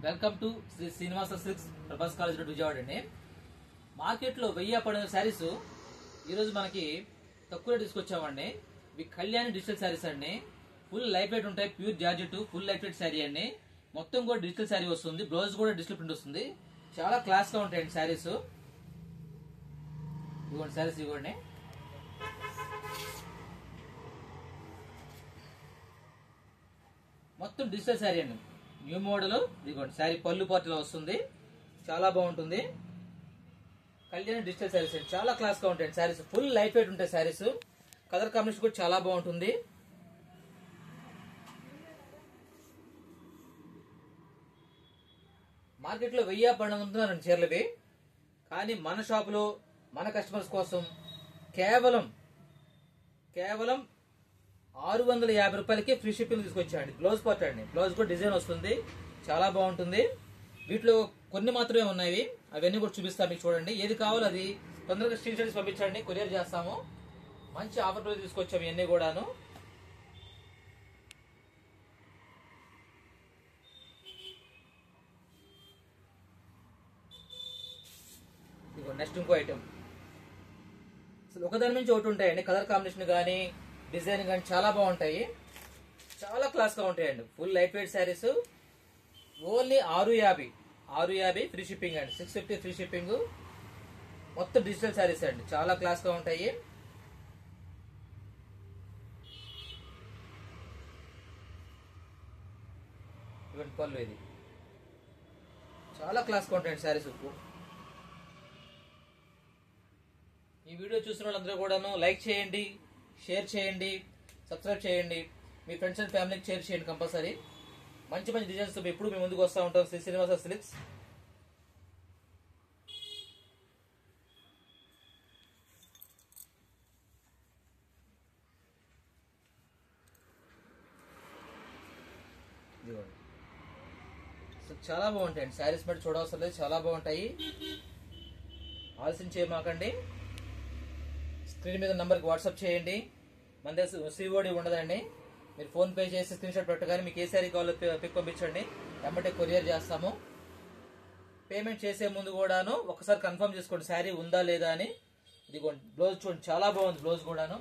Welcome to Sri Srinivasa silks Prabhas college road Vijayawada అండి. మార్కెట్లో 1000 శారీస్ ఈరోజు మనకి తక్కువ రేట్ తీసుకొచ్చామండి. ఇవి కళ్యాణి డిజిటల్ శారీస్ అండి. ఫుల్ లైట్ వెయిట్ ఉంటాయి, pure georgette, full light weight sari అండి. మొత్తం కూడా డిజిటల్ శారీ వస్తుంది, బ్లౌజ్ కూడా డిజిటల్ ప్రింట్ వస్తుంది. చాలా క్లాస్ గా ఉంటాయండి శారీస్. ఇవ్వండి శారీస్, ఇవ్వండి. మొత్తం డిజిటల్ శారీ అండి, న్యూ మోడల్. ఇదిగోండి శారీ పళ్ళు పార్టీలో వస్తుంది, చాలా బాగుంటుంది. కళ్యాణి డిజిటల్ శారీస్ అండి, చాలా క్లాస్ గా ఉంటాయి శారీస్. ఫుల్ లైట్ వెయిట్ ఉంటాయి శారీస్. కలర్ కాంబినేషన్ కూడా చాలా బాగుంటుంది. మార్కెట్ లో 1000 అమ్ముతున్నారండి చీరలవి. కానీ మన షాపులో మన కస్టమర్స్ కోసం కేవలం 650 రూపాయలకి ఫ్రీ షిప్పింగ్ తీసుకొచ్చాండి. బ్లౌజ్ పార్ట్ అండి, బ్లౌజ్ కూడా డిజైన్ వస్తుంది, చాలా బాగుంటుంది. వీటిలో కొన్ని మాత్రమే ఉన్నాయి, అవన్నీ కూడా చూపిస్తాను మీకు. చూడండి, ఏది కావాలో అది తొందరగా స్క్రీన్ షాట్స్ పంపించండి, కొరియర్ చేస్తాము. మంచి ఆఫర్లో తీసుకొచ్చాము ఇవన్నీ కూడాను. ఇదిగో నెక్స్ట్ ఇంకో ఐటమ్. అసలు ఒకదాని నుంచి ఒకటి ఉంటాయండి, కలర్ కాంబినేషన్ కానీ డిజైన్ కానీ చాలా బాగుంటాయి, చాలా క్లాస్ గా ఉంటాయండి. Full light weight saris. Only 650 free shipping అండి, 650 ఫ్రీ షిప్పింగ్. మొత్తం డిజిటల్ శారీస్ అండి, చాలా క్లాస్ గా ఉంటాయి. ఇవన్నీ పళ్ళు, ఇది చాలా క్లాస్ గా ఉంటాయండి శారీస్. ఈ వీడియో చూసిన వాళ్ళందరూ కూడాను లైక్ చేయండి, షేర్ చేయండి, సబ్స్క్రైబ్ చేయండి. మీ ఫ్రెండ్స్ అండ్ ఫ్యామిలీకి షేర్ చేయండి కంపల్సరీ. మంచి మంచి డిజైన్స్ ఎప్పుడు మేము ముందుకు వస్తూ ఉంటాం. శ్రీ శ్రీనివాస సిల్క్స్. చాలా బాగుంటాయండి శారీస్, బట్టి చూడవలసిన లేదు, చాలా బాగుంటాయి. ఆలస్యం చేయమాకండి. స్క్రీన్ మీద నంబర్కి వాట్సాప్ చేయండి. మన దగ్గర సిఓడి ఉండదండి. మీరు ఫోన్ పే చేసి స్క్రీన్ షాట్ పెట్టగానే మీకు ఏ శారీ కావాలో పిక్ పంపించండి, వెంబడే కొరియర్ చేస్తాము. పేమెంట్ చేసే ముందు కూడాను ఒకసారి కన్ఫర్మ్ చేసుకోండి శారీ ఉందా లేదా అని. ఇదిగోండి బ్లౌజ్ చూడండి, చాలా బాగుంది బ్లౌజ్ కూడాను.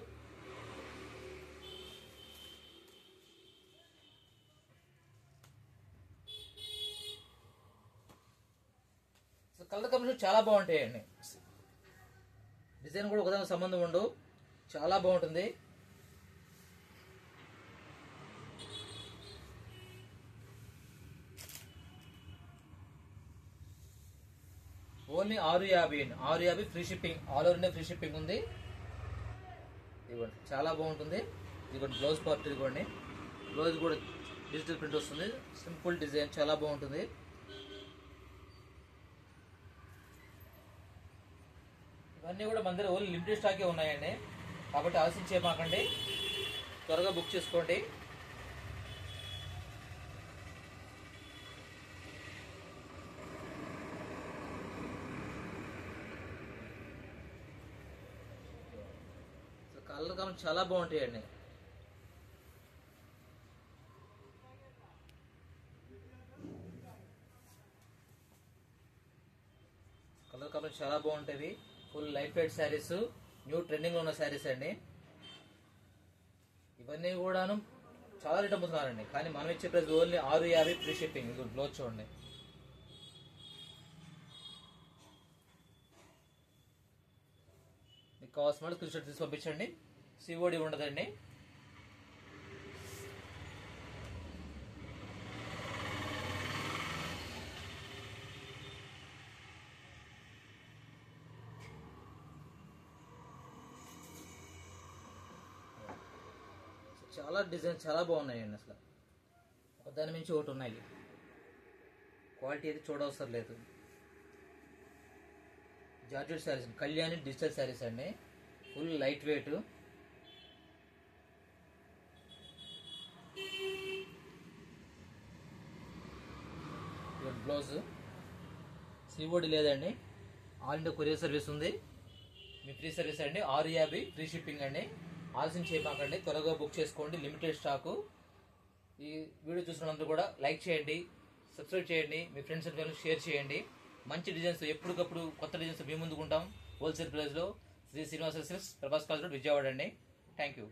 కలర్ కాంబినేషన్ చాలా బాగుంటాయండి. డిజైన్ కూడా ఒకదానికి సంబంధం ఉండవు, చాలా బాగుంటుంది. ఓన్లీ 650 అండి, 650 free shipping. All over India free shipping ఉంది. ఇదిగోండి చాలా బాగుంటుంది. ఇదిగోండి బ్లౌజ్ పార్ట్, ఇదిగోండి బ్లౌజ్ కూడా డిజిటల్ ప్రింట్ వస్తుంది, సింపుల్ డిజైన్, చాలా బాగుంటుంది. ఇవన్నీ కూడా మన దగ్గర ఓన్లీ లిమిటెడ్ స్టాకే ఉన్నాయండి, కాబట్టి ఆలస్యం చేయమాకండి, త్వరగా బుక్ చేసుకోండి. కలర్ కామెంట్ చాలా బాగుంటాయండి. కలర్ కామెంట్ చాలా బాగుంటాయి. Full light weight saris, new trending లో ఉన్న శారీస్ అండి. ఇవన్నీ కూడాను చాలా రేట్ అమ్ముతున్నారండి, కానీ మనం ఇచ్చే ప్రైస్ ఓన్లీ 650 ఫ్రీ షిప్పింగ్. ఇది బ్లౌజ్ చూడండి. మీకు కావాల్సిన వాళ్ళు స్క్రీన్ షాట్ తీసి పంపించండి, సిఓడి ఉండదండి. చాలా డిజైన్ చాలా బాగున్నాయండి, అసలు ఒకదాని మించి ఒకటి ఉన్నాయి. క్వాలిటీ అయితే చూడవసరం లేదు. జార్జెట్ శారీస్, కళ్యాణి డిజిటల్ శారీస్ అండి, full light weight. Blouse COD లేదండి, ఆల్ ఇండియా కొరియర్ సర్వీస్ ఉంది. మీ ఫ్రీ సర్వీస్ అండి, 650 ఫ్రీ షిప్పింగ్ అండి. ఆలస్యం చేయమాకండి, త్వరగా బుక్ చేసుకోండి, లిమిటెడ్ స్టాకు. ఈ వీడియో చూసినందుకు కూడా లైక్ చేయండి, సబ్స్క్రైబ్ చేయండి, మీ ఫ్రెండ్స్ అండ్ ఫ్యామిలీ షేర్ చేయండి. మంచి డిజైన్స్ ఎప్పటికప్పుడు కొత్త డిజైన్స్ మీ ముందుకుంటాం. హోల్సేల్ ప్రైస్లో Sri Srinivasa silks, Prabhas college road, Vijayawada అండి. Thank you.